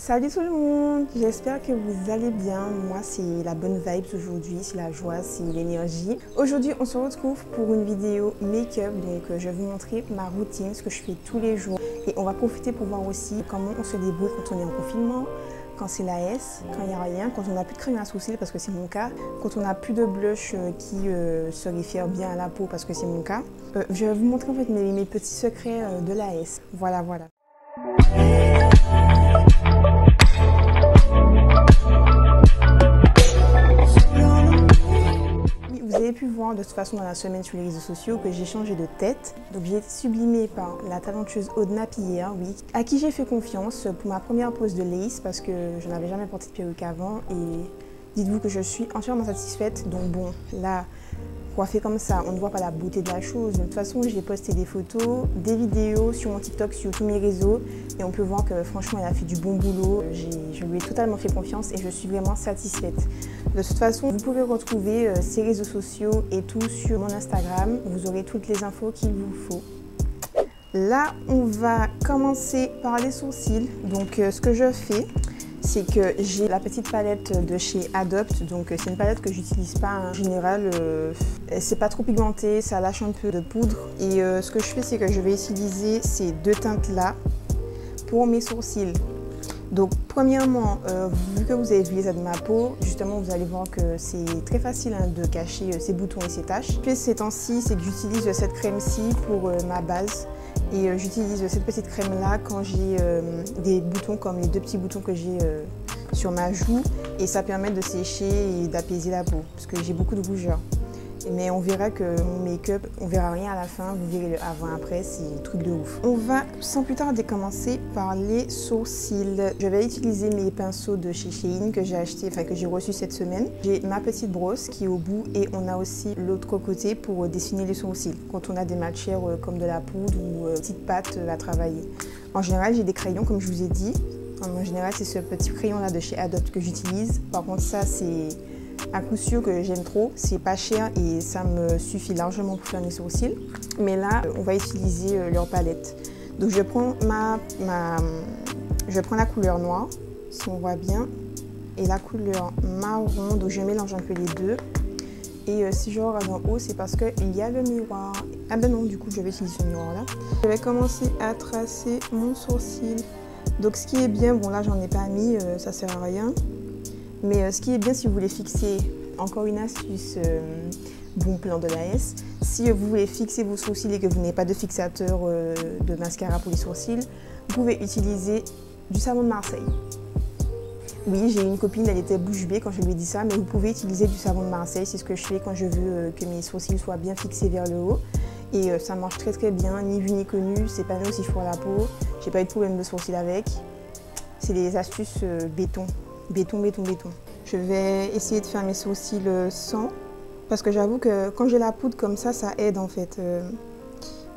Salut tout le monde, j'espère que vous allez bien. Moi c'est la bonne vibe aujourd'hui, c'est la joie, c'est l'énergie. Aujourd'hui on se retrouve pour une vidéo make-up, donc je vais vous montrer ma routine, ce que je fais tous les jours. Et on va profiter pour voir aussi comment on se débrouille quand on est en confinement, quand c'est la S, quand il n'y a rien, quand on n'a plus de crème à sourcils parce que c'est mon cas, quand on n'a plus de blush qui se réfère bien à la peau parce que c'est mon cas. Je vais vous montrer en fait mes petits secrets de la S. Voilà. Vous avez pu voir de toute façon dans la semaine sur les réseaux sociaux que j'ai changé de tête. Donc j'ai été sublimée par la talentueuse Aude Napierre, oui, à qui j'ai fait confiance pour ma première pose de lace parce que je n'avais jamais porté de perruque avant et dites-vous que je suis entièrement satisfaite. Donc bon, là, coiffée comme ça, on ne voit pas la beauté de la chose. De toute façon, j'ai posté des photos, des vidéos sur mon TikTok, sur tous mes réseaux et on peut voir que franchement, elle a fait du bon boulot. Je lui ai totalement fait confiance et je suis vraiment satisfaite. De toute façon, vous pouvez retrouver ses réseaux sociaux et tout sur mon Instagram. Vous aurez toutes les infos qu'il vous faut. Là, on va commencer par les sourcils. Donc, ce que je fais, c'est que j'ai la petite palette de chez Adopt. Donc, c'est une palette que j'utilise pas en général. C'est pas trop pigmenté, ça lâche un peu de poudre. Et ce que je fais, c'est que je vais utiliser ces deux teintes-là pour mes sourcils. Donc premièrement, vu que vous avez vu l'état de ma peau, justement vous allez voir que c'est très facile de cacher ces boutons et ces taches. Puis ces temps-ci, c'est que j'utilise cette crème-ci pour ma base et j'utilise cette petite crème-là quand j'ai des boutons comme les deux petits boutons que j'ai sur ma joue et ça permet de sécher et d'apaiser la peau parce que j'ai beaucoup de rougeur. Mais on verra que mon make-up, on verra rien à la fin, vous verrez le avant-après, c'est truc de ouf. On va sans plus tarder commencer par les sourcils. Je vais utiliser mes pinceaux de chez Shein que j'ai acheté, enfin que j'ai reçu cette semaine. J'ai ma petite brosse qui est au bout et on a aussi l'autre côté pour dessiner les sourcils. Quand on a des matières comme de la poudre ou petites pâtes à travailler. En général, j'ai des crayons comme je vous ai dit. En général, c'est ce petit crayon là de chez Adopt que j'utilise. Par contre, ça c'est un coup sûr que j'aime trop, c'est pas cher et ça me suffit largement pour faire mes sourcils. Mais là, on va utiliser leur palette. Donc je prends la couleur noire, si on voit bien, et la couleur marron. Donc je mélange un peu les deux. Et si je regarde en haut, c'est parce qu'il y a le miroir. Ah ben non, du coup je vais utiliser ce miroir là. Je vais commencer à tracer mon sourcil. Donc ce qui est bien, bon là j'en ai pas mis, ça sert à rien. Mais ce qui est bien si vous voulez fixer, encore une astuce, bon plan de la S, si vous voulez fixer vos sourcils et que vous n'avez pas de fixateur de mascara pour les sourcils, vous pouvez utiliser du savon de Marseille. Oui, j'ai une copine, elle était bouche bée quand je lui ai dit ça, mais vous pouvez utiliser du savon de Marseille, c'est ce que je fais quand je veux que mes sourcils soient bien fixés vers le haut. Et ça marche très bien, ni vu ni connu, c'est pas même aussi fort à la peau, j'ai pas eu de problème de sourcils avec. C'est des astuces béton. Béton. Je vais essayer de faire mes sourcils sans, parce que j'avoue que quand j'ai la poudre comme ça aide en fait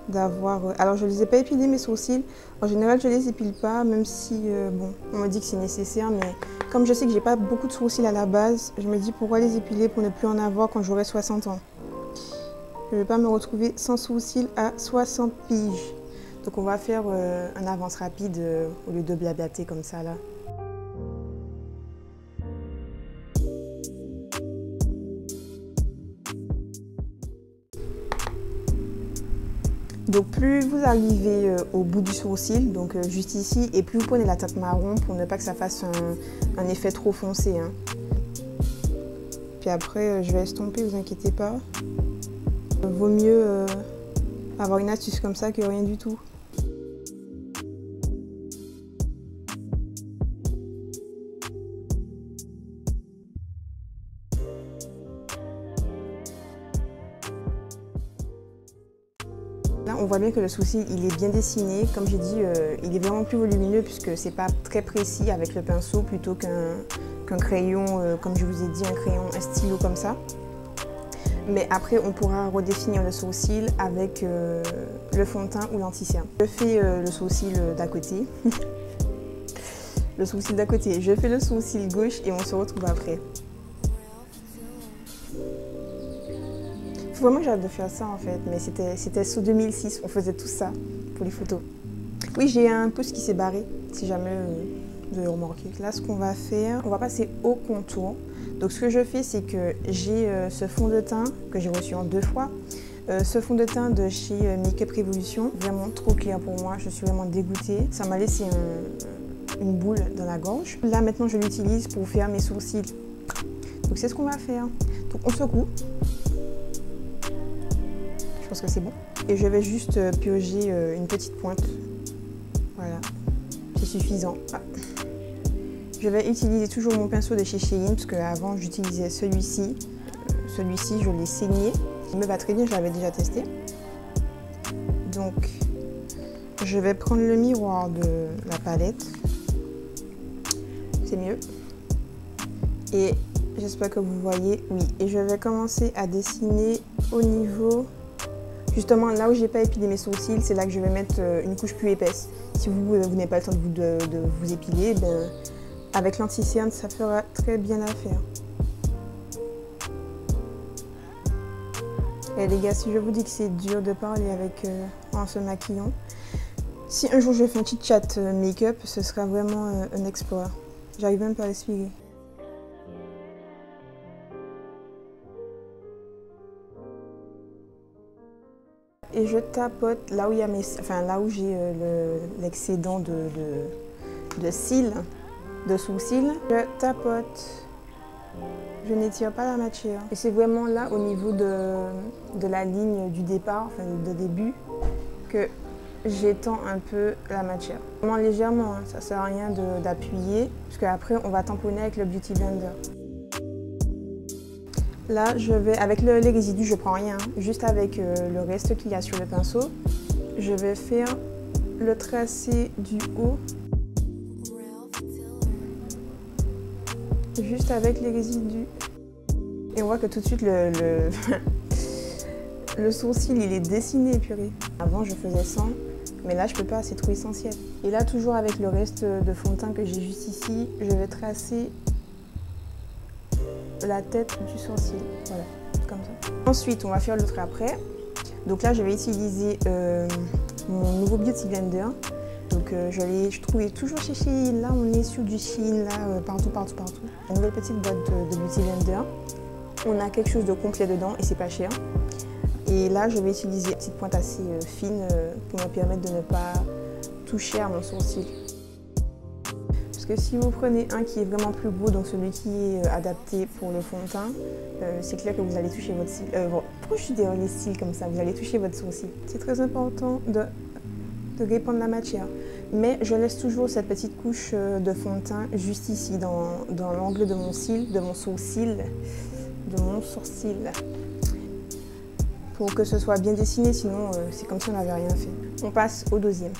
d'avoir... Alors je ne les ai pas épilés mes sourcils, en général je les épile pas, même si bon, on me dit que c'est nécessaire, mais comme je sais que j'ai pas beaucoup de sourcils à la base, je me dis pourquoi les épiler pour ne plus en avoir quand j'aurai 60 ans. Je ne vais pas me retrouver sans sourcils à 60 piges. Donc on va faire un avance rapide au lieu de blablater comme ça là. Donc plus vous arrivez au bout du sourcil, donc juste ici, et plus vous prenez la teinte marron pour ne pas que ça fasse un effet trop foncé. Hein. Puis après, je vais estomper, vous inquiétez pas. Vaut mieux avoir une astuce comme ça que rien du tout. Là, on voit bien que le sourcil il est bien dessiné. Comme j'ai dit, il est vraiment plus volumineux puisque c'est pas très précis avec le pinceau plutôt qu'un crayon, comme je vous ai dit, un stylo comme ça. Mais après, on pourra redéfinir le sourcil avec le fond de teint ou l'anti-cerne. Je fais le sourcil d'à côté. Le sourcil d'à côté. Je fais le sourcil gauche et on se retrouve après. Faut vraiment que j'arrête de faire ça en fait, mais c'était sous 2006, on faisait tout ça pour les photos. Oui, j'ai un pouce qui s'est barré, si jamais vous avez remarqué. Là, ce qu'on va faire, on va passer au contour. Donc ce que je fais, c'est que j'ai ce fond de teint que j'ai reçu en 2 fois. Ce fond de teint de chez Make-up Revolution, vraiment trop clair pour moi, je suis vraiment dégoûtée. Ça m'a laissé une boule dans la gorge. Là maintenant je l'utilise pour faire mes sourcils. Donc c'est ce qu'on va faire. Donc on secoue. Je pense que c'est bon. Et je vais juste purger une petite pointe. Voilà, c'est suffisant. Ah. Je vais utiliser toujours mon pinceau de chez Shein parce qu'avant j'utilisais celui-ci. Celui-ci je l'ai saigné. Il me va très bien, je l'avais déjà testé. Donc, je vais prendre le miroir de la palette. C'est mieux. Et j'espère que vous voyez, oui. Et je vais commencer à dessiner au niveau, justement là où j'ai pas épilé mes sourcils, c'est là que je vais mettre une couche plus épaisse. Si vous n'avez pas le temps de vous épiler, ben, avec l'anti-cerne, ça fera très bien l'affaire. Et les gars, si je vous dis que c'est dur de parler en se maquillant, si un jour je fais un petit chat make-up, ce sera vraiment un exploit. J'arrive même pas à respirer. Et je tapote là où il y a là où j'ai l'excédent de cils, de sous-cils. Je tapote. Je n'étire pas la matière. Et c'est vraiment là, au niveau de la ligne du départ, enfin de début, que j'étends un peu la matière. Vraiment légèrement, hein, ça ne sert à rien d'appuyer, parce qu'après on va tamponner avec le Beauty Blender. Là, je vais, avec les résidus, je prends rien, juste avec le reste qu'il y a sur le pinceau, je vais faire le tracé du haut. Juste avec les résidus. Et on voit que tout de suite le sourcil il est dessiné, purée. Avant je faisais sans, mais là je peux pas, c'est trop essentiel. Et là toujours avec le reste de fond de teint que j'ai juste ici, je vais tracer la tête du sourcil. Voilà, comme ça. Ensuite on va faire le trait après. Donc là je vais utiliser mon nouveau Beauty Blender. Donc je trouvais toujours chez Shein, là on est sur du Shein, là partout. Une nouvelle petite boîte de Beauty Blender. On a quelque chose de complet dedans et c'est pas cher. Et là je vais utiliser une petite pointe assez fine pour me permettre de ne pas toucher à mon sourcil. Parce que si vous prenez un qui est vraiment plus gros, donc celui qui est adapté pour le fond de teint, c'est clair que vous allez toucher votre cil. Pourquoi je suis derrière les cils comme ça? Vous allez toucher votre sourcil. C'est très important de répandre la matière. Mais je laisse toujours cette petite couche de fond de teint juste ici, dans l'angle de mon cil, de mon sourcil, pour que ce soit bien dessiné, sinon c'est comme si on n'avait rien fait. On passe au deuxième.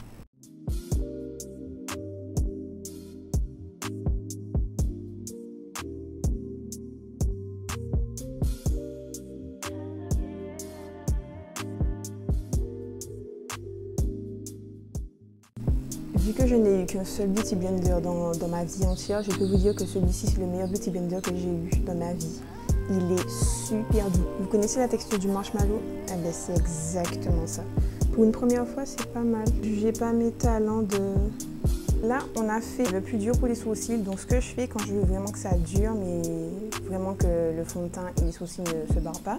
Vu que je n'ai eu qu'un seul Beauty Blender dans ma vie entière, je peux vous dire que celui-ci c'est le meilleur Beauty Blender que j'ai eu dans ma vie. Il est super doux. Vous connaissez la texture du marshmallow? Eh bien c'est exactement ça. Pour une première fois c'est pas mal. Jugez pas mes talents de... Là on a fait le plus dur pour les sourcils. Donc ce que je fais quand je veux vraiment que ça dure, mais vraiment que le fond de teint et les sourcils ne se barrent pas,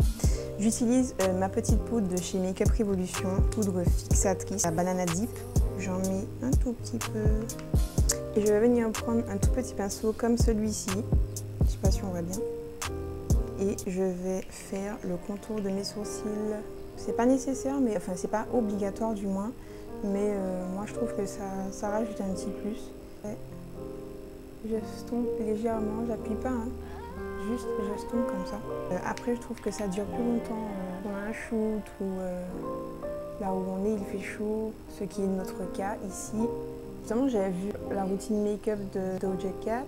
j'utilise ma petite poudre de chez Make-up Revolution, poudre fixatrice à Banana Dip. J'en mets un tout petit peu et je vais venir prendre un tout petit pinceau comme celui-ci, je sais pas si on voit bien, et je vais faire le contour de mes sourcils. C'est pas nécessaire, mais enfin c'est pas obligatoire du moins, mais moi je trouve que ça rajoute un petit plus. J'estompe légèrement, j'appuie pas, hein. Juste j'estompe comme ça. Après je trouve que ça dure plus longtemps. On a un shoot ou là où on est il fait chaud, ce qui est notre cas ici. Justement j'avais vu la routine make-up de Doja Cat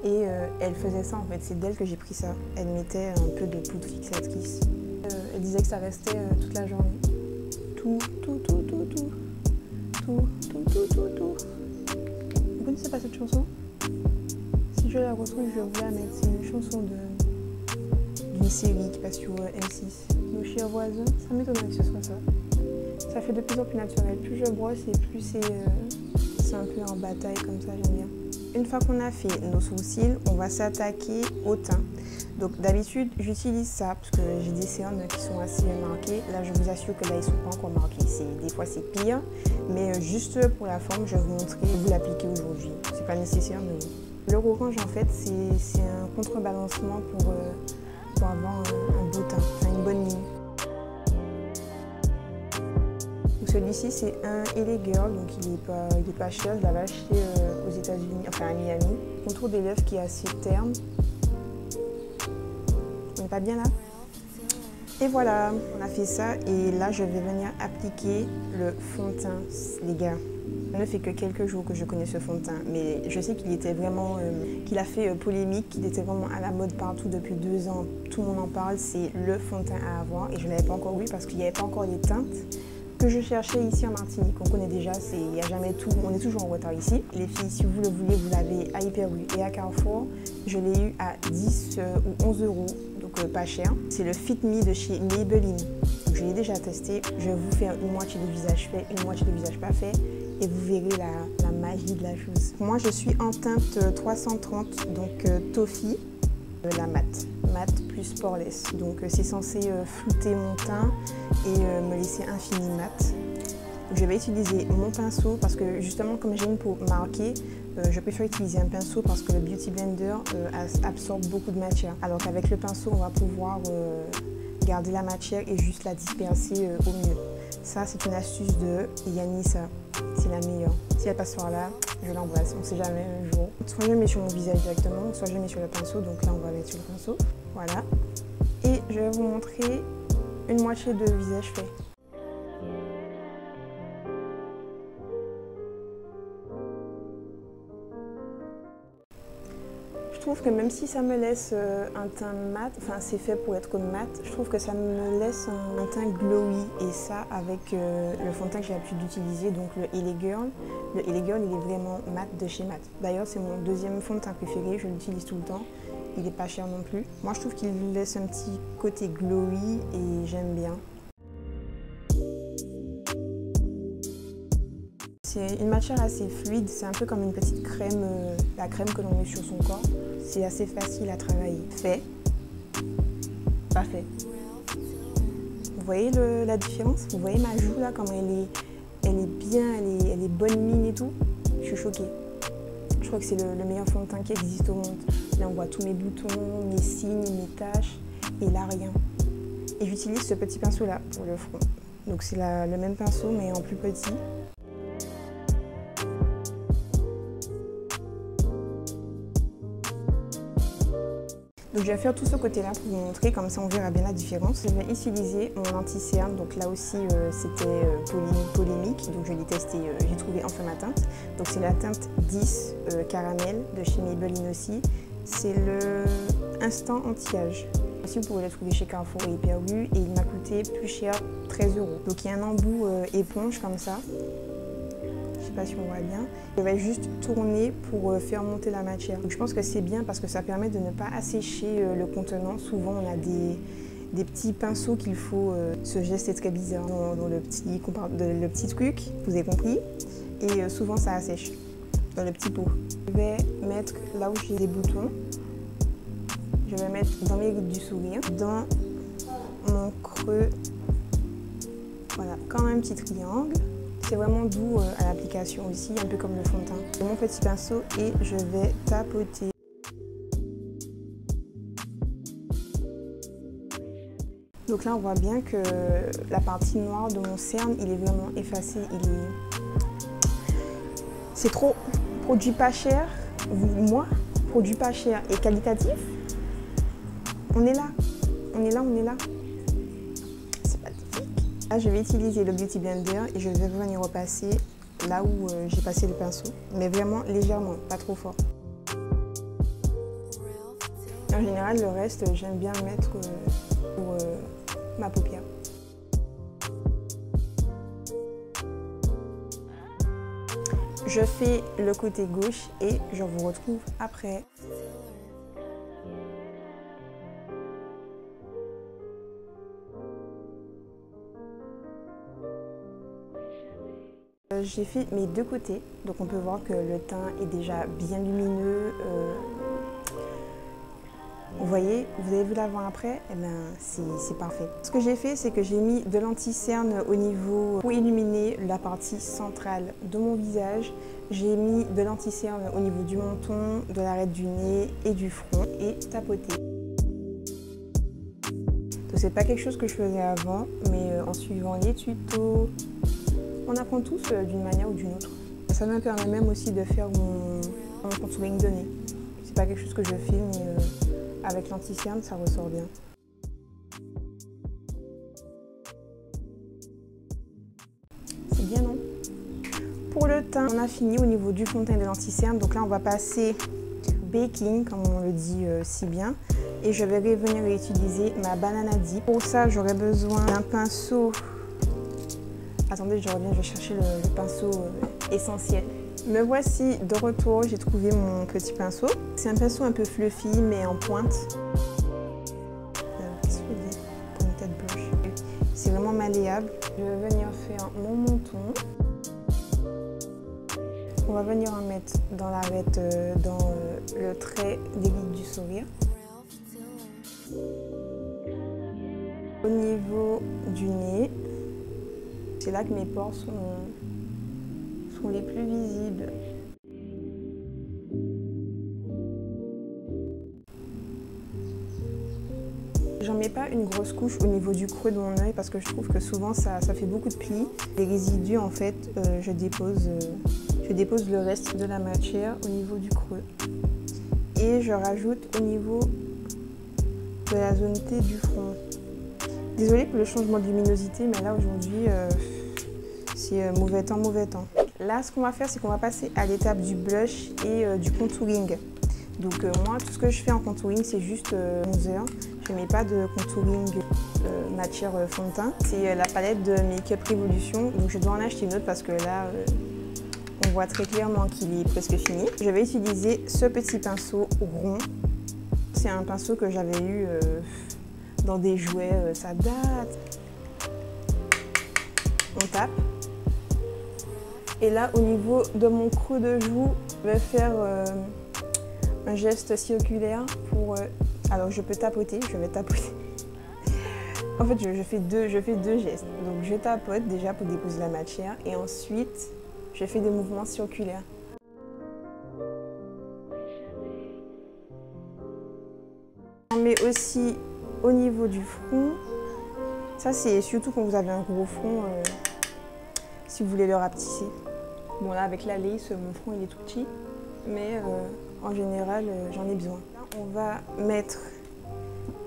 et elle faisait ça en fait, c'est d'elle que j'ai pris ça. Elle mettait un peu de poudre fixatrice. Elle disait que ça restait toute la journée. Tout. Vous connaissez pas cette chanson? Si je la retrouve, je vais vous la mettre. C'est une chanson d'une série qui passe sur M6. Nos chers voisins, ça m'étonnerait que ce soit ça. Ça fait de plus en plus naturel. Plus je brosse et plus commence un peu en bataille comme ça, j'aime bien. Une fois qu'on a fait nos sourcils, on va s'attaquer au teint. Donc d'habitude, j'utilise ça parce que j'ai des cernes qui sont assez marquées. Là, je vous assure que là, ils ne sont pas encore marqués. Des fois, c'est pire. Mais juste pour la forme, je vais vous montrer et vous l'appliquer aujourd'hui. C'est pas nécessaire, mais le orange, en fait, c'est un contrebalancement pour avoir un beau teint, enfin, une bonne ligne. Celui-ci, c'est un LA Girl, donc il est pas cher. Je l'avais acheté aux États-Unis, enfin à Miami. Contour des lèvres qui est assez terne. On n'est pas bien là? Et voilà, on a fait ça. Et là, je vais venir appliquer le fond de teint, les gars. Ça ne fait que quelques jours que je connais ce fond de teint, mais je sais qu'il était vraiment, qu'il a fait polémique, qu'il était vraiment à la mode partout depuis 2 ans. Tout le monde en parle, c'est le fond de teint à avoir. Et je ne l'avais pas encore eu parce qu'il n'y avait pas encore les teintes que je cherchais ici en Martinique. On connaît déjà, il n'y a jamais tout, on est toujours en retard ici. Les filles, si vous le voulez, vous l'avez à Hyper U et à Carrefour. Je l'ai eu à 10 ou 11 euros, donc pas cher. C'est le Fit Me de chez Maybelline. Donc, je l'ai déjà testé. Je vais vous faire une moitié de visage fait, une moitié de visage pas fait. Et vous verrez la magie de la chose. Moi, je suis en teinte 330, donc Toffee, la mat plus poreless. Donc c'est censé flouter mon teint et me laisser infini mat. Je vais utiliser mon pinceau parce que justement comme j'ai une peau marquée, je préfère utiliser un pinceau parce que le Beauty Blender absorbe beaucoup de matière. Alors qu'avec le pinceau, on va pouvoir garder la matière et juste la disperser au mieux. Ça, c'est une astuce de Yanissa. C'est la meilleure. Si elle passe par là, je l'embrasse. On ne sait jamais un jour. Soit je mets sur mon visage directement, soit je mets sur le pinceau. Donc là, on va mettre sur le pinceau. Voilà. Et je vais vous montrer une moitié de visage fait. Je trouve que même si ça me laisse un teint mat, enfin c'est fait pour être mat, je trouve que ça me laisse un teint glowy. Et ça avec le fond de teint que j'ai l'habitude d'utiliser, donc le LA Girl. Le LA Girl, il est vraiment mat de chez mat. D'ailleurs, c'est mon deuxième fond de teint préféré, je l'utilise tout le temps. Il n'est pas cher non plus. Moi, je trouve qu'il laisse un petit côté glowy et j'aime bien. C'est une matière assez fluide, c'est un peu comme une petite crème, la crème que l'on met sur son corps. C'est assez facile à travailler. Fait, pas fait. Vous voyez la différence? Vous voyez ma joue là, comme elle est bien, elle est bonne mine et tout? Je suis choquée. Je crois que c'est le meilleur fond de teint qui existe au monde. Là on voit tous mes boutons, mes signes, mes taches, et là rien. Et j'utilise ce petit pinceau là pour le front. Donc c'est le même pinceau mais en plus petit. Donc je vais faire tout ce côté-là pour vous montrer, comme ça on verra bien la différence. Je vais utiliser mon anti-cerne, donc là aussi c'était polémique, donc je l'ai testé, j'ai trouvé enfin ma teinte. Donc c'est la teinte 10 caramel de chez Maybelline aussi. C'est le Instant Anti-Âge. Aussi vous pouvez le trouver chez Carrefour et Hyper U et il m'a coûté plus cher, 13 euros. Donc il y a un embout éponge comme ça. Je sais pas si on voit bien. Je vais juste tourner pour faire monter la matière. Donc je pense que c'est bien parce que ça permet de ne pas assécher le contenant. Souvent on a des petits pinceaux qu'il faut. Ce geste est très bizarre dans le petit truc, vous avez compris. Et souvent ça assèche dans le petit pot. Je vais mettre là où j'ai des boutons. Je vais mettre dans mes rides du sourire, dans mon creux. Voilà, comme un petit triangle. C'est vraiment doux à l'application aussi, un peu comme le fond de teint. Mon petit pinceau et je vais tapoter. Donc là, on voit bien que la partie noire de mon cerne, il est vraiment effacé. C'est trop produit pas cher. Moi, produit pas cher et qualitatif. On est là, on est là, on est là. Là, je vais utiliser le Beauty Blender et je vais venir repasser là où j'ai passé le pinceau, mais vraiment légèrement, pas trop fort. En général, le reste, j'aime bien mettre pour ma paupière. Je fais le côté gauche et je vous retrouve après. j'ai fait mes deux côtés, donc on peut voir que le teint est déjà bien lumineux. Vous voyez, vous avez vu l'avant après, eh ben, c'est parfait. Ce que j'ai fait, c'est que j'ai mis de l'anti-cerne au niveau pour illuminer la partie centrale de mon visage. J'ai mis de l'anti-cerne au niveau du menton, de l'arête du nez et du front et tapoté. Donc c'est pas quelque chose que je faisais avant, mais en suivant les tutos, on apprend tous d'une manière ou d'une autre. Ça me permet même aussi de faire mon contouring de nez. C'est pas quelque chose que je fais, mais avec l'anti-cerne, ça ressort bien. C'est bien, non? Pour le teint, on a fini au niveau du fond de teint et de l'anti-cerne. Donc là, on va passer baking, comme on le dit si bien. Et je vais venir utiliser ma banana dip. Pour ça, j'aurai besoin d'un pinceau. Attendez, je reviens, je vais chercher le pinceau essentiel. Me voici de retour, j'ai trouvé mon petit pinceau. C'est un pinceau un peu fluffy, mais en pointe. Qu'est-ce que je dis pour une tête blanche? C'est vraiment malléable. Je vais venir faire mon menton. On va venir en mettre dans l'arête, dans le trait d'élite du sourire. Au niveau du nez, c'est là que mes pores sont les plus visibles. J'en mets pas une grosse couche au niveau du creux de mon œil parce que je trouve que souvent ça fait beaucoup de plis. Les résidus, en fait, je dépose le reste de la matière au niveau du creux. Et je rajoute au niveau de la zone T du front. Désolée pour le changement de luminosité, mais là aujourd'hui, c'est mauvais temps, mauvais temps. Là, ce qu'on va faire, c'est qu'on va passer à l'étape du blush et du contouring. Donc moi, tout ce que je fais en contouring, c'est juste bronzer. Je ne mets pas de contouring matière fond de teint. C'est la palette de Make Up Revolution. Donc je dois en acheter une autre parce que là, on voit très clairement qu'il est presque fini. Je vais utiliser ce petit pinceau rond. C'est un pinceau que j'avais eu dans des jouets, ça date. On tape. Et là, au niveau de mon creux de joue, je vais faire un geste circulaire pour... alors, je peux tapoter, je vais tapoter. En fait, je fais deux gestes. Donc, je tapote déjà pour déposer la matière et ensuite, je fais des mouvements circulaires. On met aussi au niveau du front. Ça, c'est surtout quand vous avez un gros front, si vous voulez le rapetisser. Bon, là, avec la lace, mon front, il est tout petit. Mais en général, j'en ai besoin. Là, on va mettre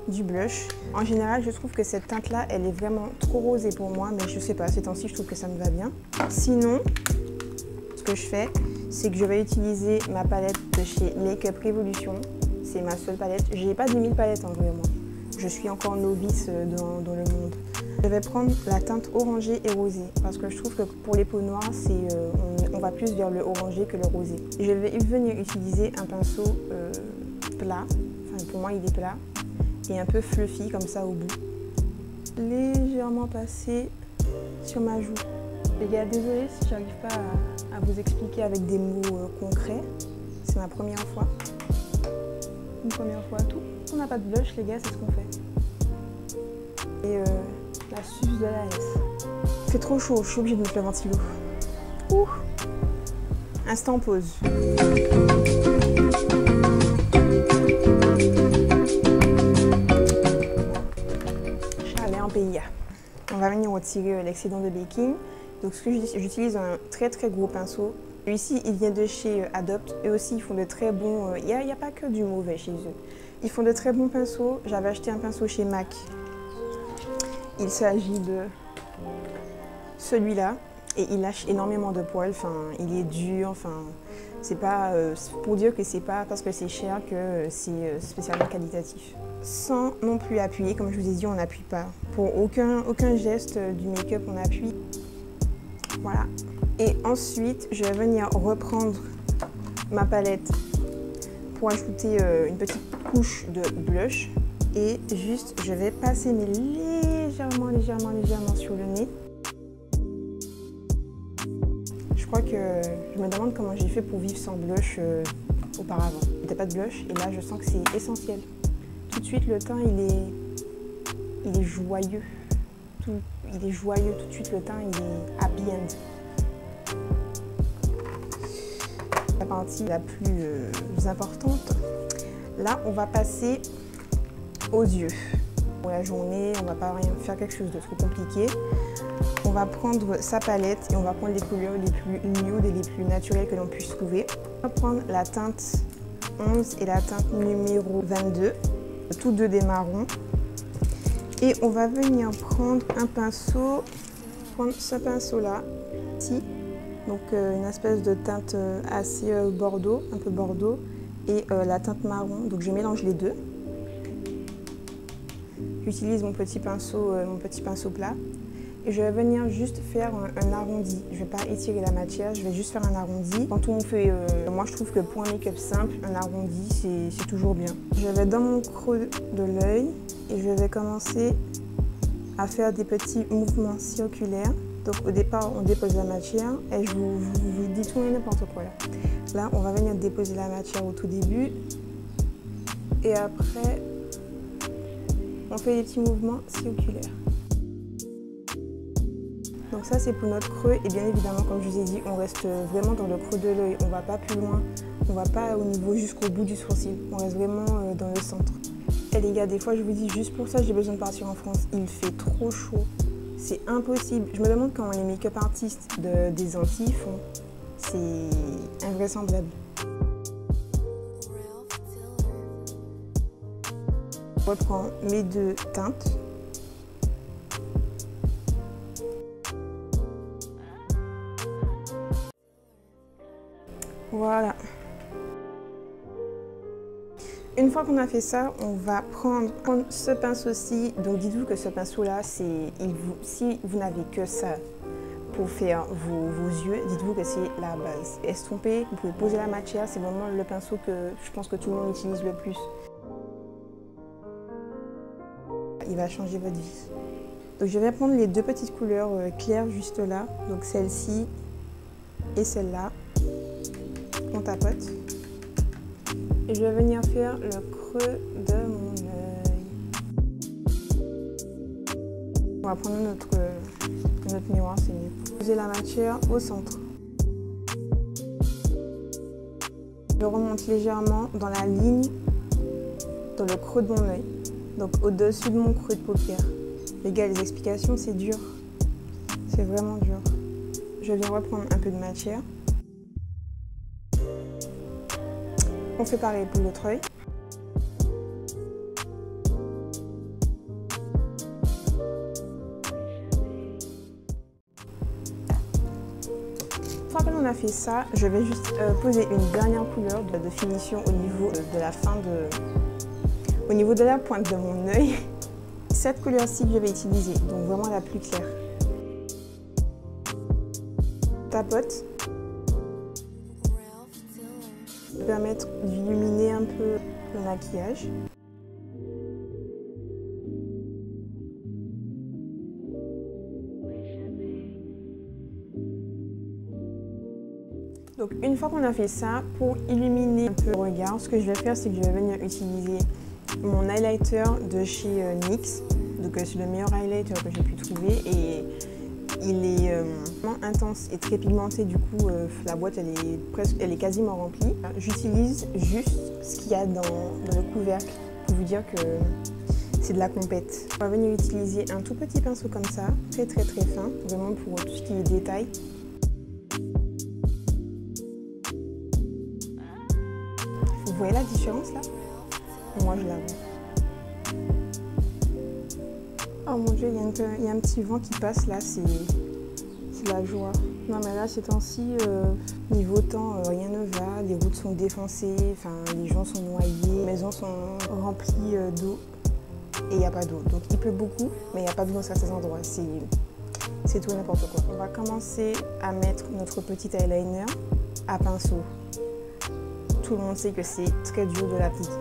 du blush. En général, je trouve que cette teinte-là, elle est vraiment trop rosée pour moi. Mais je sais pas, ces temps-ci, je trouve que ça me va bien. Sinon, ce que je fais, c'est que je vais utiliser ma palette de chez Make Up Revolution. C'est ma seule palette. J'ai pas 10 000 palettes en vrai, moi. Je suis encore novice dans le monde. Je vais prendre la teinte orangée et rosée parce que je trouve que pour les peaux noires, on va plus vers le orangé que le rosé. Je vais venir utiliser un pinceau plat, enfin pour moi il est plat, et un peu fluffy comme ça au bout. Légèrement passé sur ma joue. Les gars, désolée si j'arrive pas à vous expliquer avec des mots concrets. C'est ma première fois. Une première fois tout. On n'a pas de blush les gars, c'est ce qu'on fait. Et l'astuce de la S. Il fait trop chaud, je suis obligée de mettre le ventilo. Ouh. Instant pause. Allez, en PIA. On va venir retirer l'excédent de baking. Donc ce que j'utilise un très gros pinceau. Celui-ci, il vient de chez Adopt. Eux aussi, ils font de très bons... Il n'y a pas que du mauvais chez eux. Ils font de très bons pinceaux. J'avais acheté un pinceau chez MAC. Il s'agit de celui-là. Et il lâche énormément de poils. Enfin, il est dur. Enfin, c'est pas pour dire que c'est pas parce que c'est cher que c'est spécialement qualitatif. Sans non plus appuyer. Comme je vous ai dit, on n'appuie pas. Pour aucun geste du make-up, on appuie. Voilà. Et ensuite, je vais venir reprendre ma palette pour ajouter une petite couche de blush. Et juste, je vais passer mais légèrement sur le nez. crois que je me demande comment j'ai fait pour vivre sans blush auparavant. Il n'y a pas de blush et là je sens que c'est essentiel. Tout de suite le teint il est joyeux. Il est joyeux tout de suite, le teint il est happy end. La partie la plus importante, là on va passer aux yeux. Pour la journée, on ne va pas faire quelque chose de trop compliqué. On va prendre sa palette et on va prendre les couleurs les plus nude et les plus naturelles que l'on puisse trouver. On va prendre la teinte 11 et la teinte numéro 22, tous deux des marrons. Et on va venir prendre un pinceau, prendre ce pinceau-là, ici. Donc une espèce de teinte assez bordeaux, un peu bordeaux, et la teinte marron. Donc je mélange les deux. J'utilise mon petit pinceau plat. Et je vais venir juste faire un arrondi. Je ne vais pas étirer la matière, je vais juste faire un arrondi. Quand on fait, moi je trouve que pour un make-up simple, un arrondi c'est toujours bien. Je vais dans mon creux de l'œil et je vais commencer à faire des petits mouvements circulaires. Donc au départ on dépose la matière et je vous dis tout et n'importe quoi là. Là on va venir déposer la matière au tout début et après on fait des petits mouvements circulaires. Donc ça c'est pour notre creux et bien évidemment comme je vous ai dit on reste vraiment dans le creux de l'œil, on va pas plus loin, on va pas au niveau jusqu'au bout du sourcil, on reste vraiment dans le centre. Et les gars des fois je vous dis juste pour ça j'ai besoin de partir en France, il fait trop chaud, c'est impossible. Je me demande comment les make-up artistes des Antilles font, c'est invraisemblable. Je reprends mes deux teintes. Voilà. Une fois qu'on a fait ça, on va prendre ce pinceau-ci. Donc dites-vous que ce pinceau-là, si vous n'avez que ça pour faire vos yeux, dites-vous que c'est la base. Estomper, vous pouvez poser la matière, c'est vraiment le pinceau que je pense que tout le monde utilise le plus. Il va changer votre vie. Donc je vais prendre les deux petites couleurs claires juste là, donc celle-ci et celle-là. On tapote et je vais venir faire le creux de mon œil. On va prendre notre miroir, c'est mieux. Poser la matière au centre. Je remonte légèrement dans la ligne, dans le creux de mon œil, donc au-dessus de mon creux de paupière. Les gars, les explications, c'est dur. C'est vraiment dur. Je viens reprendre un peu de matière. On fait pareil pour l'autre œil. Une fois que l'on a fait ça, je vais juste poser une dernière couleur de finition au niveau de la fin au niveau de la pointe de mon œil. Cette couleur-ci que je vais utiliser, donc vraiment la plus claire. Tapote. Permettre d'illuminer un peu le maquillage. Donc une fois qu'on a fait ça, pour illuminer un peu le regard, ce que je vais faire, c'est que je vais venir utiliser mon highlighter de chez NYX. Donc c'est le meilleur highlighter que j'ai pu trouver et il est vraiment intense et très pigmenté, du coup la boîte elle est quasiment remplie. J'utilise juste ce qu'il y a dans le couvercle pour vous dire que c'est de la compète. On va venir utiliser un tout petit pinceau comme ça, très fin, vraiment pour tout ce qui est détail. Vous voyez la différence là? Moi je la vois. Oh mon dieu, il y a un petit vent qui passe là, c'est la joie. Non mais là ces temps-ci, niveau temps, rien ne va, les routes sont défoncées, les gens sont noyés, les maisons sont remplies d'eau et il n'y a pas d'eau. Donc il pleut beaucoup, mais il n'y a pas d'eau dans certains endroits, c'est tout n'importe quoi. On va commencer à mettre notre petit eyeliner à pinceau. Tout le monde sait que c'est très dur de l'appliquer.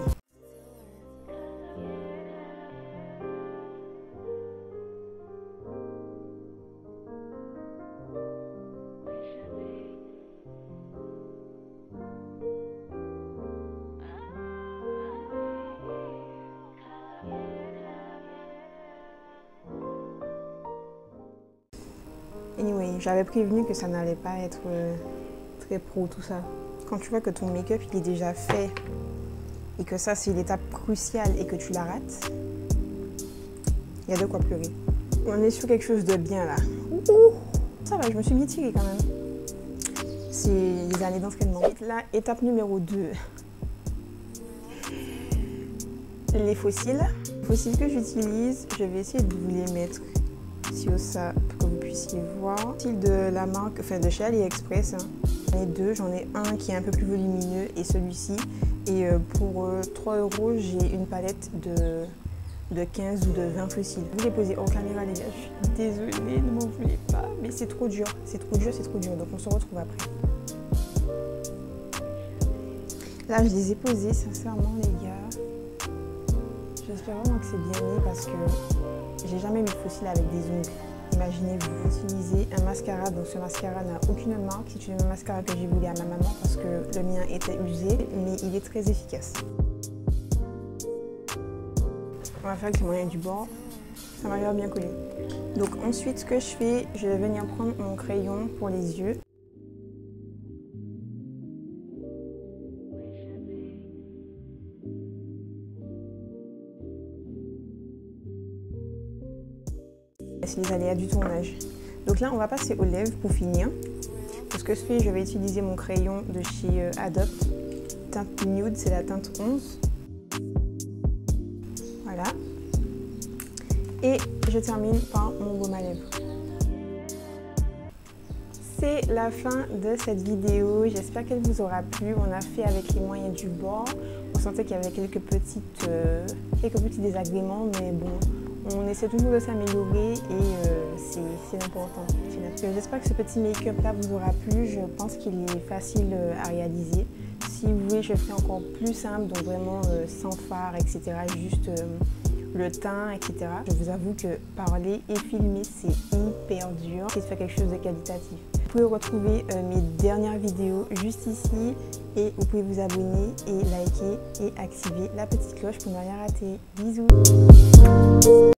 j'avais prévenu que ça n'allait pas être très pro tout ça. Quand tu vois que ton make-up il est déjà fait et que ça c'est l'étape cruciale et que tu la rates, il y a de quoi pleurer. On est sur quelque chose de bien là. Ouh, ça va, je me suis bien tirée quand même. C'est les années d'entraînement. Là, étape numéro 2. Les fossiles. Les fossiles que j'utilise, je vais essayer de vous les mettre sur ça pour que vous puissiez voir. Fossiles de la marque, enfin de chez AliExpress. J'en ai 2, j'en ai un qui est un peu plus volumineux et celui-ci. Et pour 3 €, j'ai une palette de 15 ou de 20 fossiles. Je vais les poser hors caméra les gars, je suis désolée, ne m'en voulez pas. Mais c'est trop dur, c'est trop dur, c'est trop dur. Donc on se retrouve après. Là, je les ai posés, sincèrement, les gars. J'espère vraiment que c'est bien mis parce que j'ai jamais mis de fossiles avec des ongles. Imaginez-vous utiliser un mascara, donc ce mascara n'a aucune marque. C'est un mascara que j'ai voulu à ma maman parce que le mien était usé, mais il est très efficace. On va faire avec les moyens du bord. Ça m'a l'air bien collé. Donc ensuite, ce que je fais, je vais venir prendre mon crayon pour les yeux. C'est les aléas du tournage. Donc là, on va passer aux lèvres pour finir. Donc, ce que je fais, je vais utiliser mon crayon de chez Adopt. Teinte nude, c'est la teinte 11. Voilà. Et je termine par mon baume à lèvres. C'est la fin de cette vidéo. J'espère qu'elle vous aura plu. On a fait avec les moyens du bord. On sentait qu'il y avait quelques petits désagréments, mais bon, on essaie toujours de s'améliorer et c'est important. J'espère que ce petit make-up là vous aura plu. Je pense qu'il est facile à réaliser. Si vous voulez, je ferai encore plus simple, donc vraiment sans fard, etc. Juste le teint, etc. Je vous avoue que parler et filmer, c'est hyper dur. C'est de faire quelque chose de qualitatif. Vous pouvez retrouver mes dernières vidéos juste ici et vous pouvez vous abonner et liker et activer la petite cloche pour ne rien rater. Bisous!